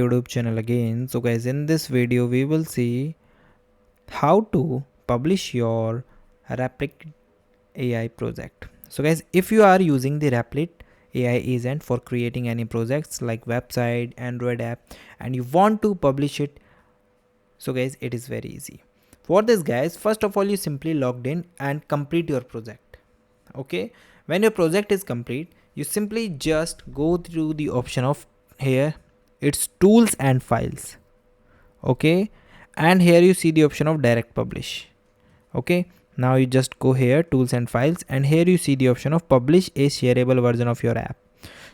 YouTube channel again. So guys, in this video we will see how to publish your Replit AI project. So guys, if you are using the Replit AI agent for creating any projects like website, Android app, and you want to publish it, so guys, it is very easy. For this guys, first of all, you simply logged in and complete your project. Okay, when your project is complete, you simply just go through the option of here, it's tools and files. Okay, and here you see the option of direct publish. Okay, now you just go here, tools and files, and here you see the option of publish a shareable version of your app.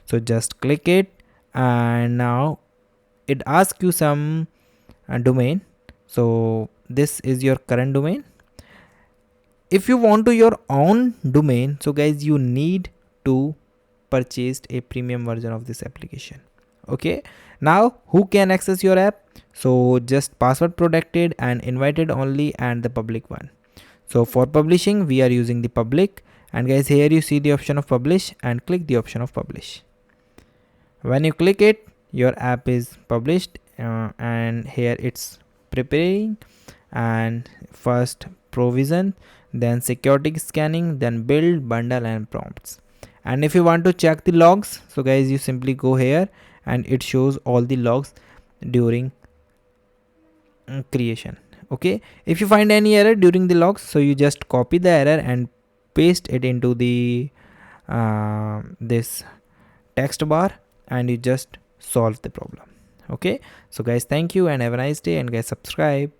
So just click it, and now it asks you some domain. So this is your current domain. If you want to your own domain, so guys, you need to purchase a premium version of this application. Okay, now who can access your app? So just password protected and invited only, and the public one. So for publishing we are using the public, and guys, here you see the option of publish, and click the option of publish. When you click it, your app is published, and here it's preparing, and first provision, then security scanning, then build, bundle, and prompts. And if you want to check the logs, so guys, you simply go here and it shows all the logs during creation. Okay, if you find any error during the logs, so you just copy the error and paste it into the this text bar, and you just solve the problem. Okay, so guys, thank you and have a nice day, and guys, subscribe.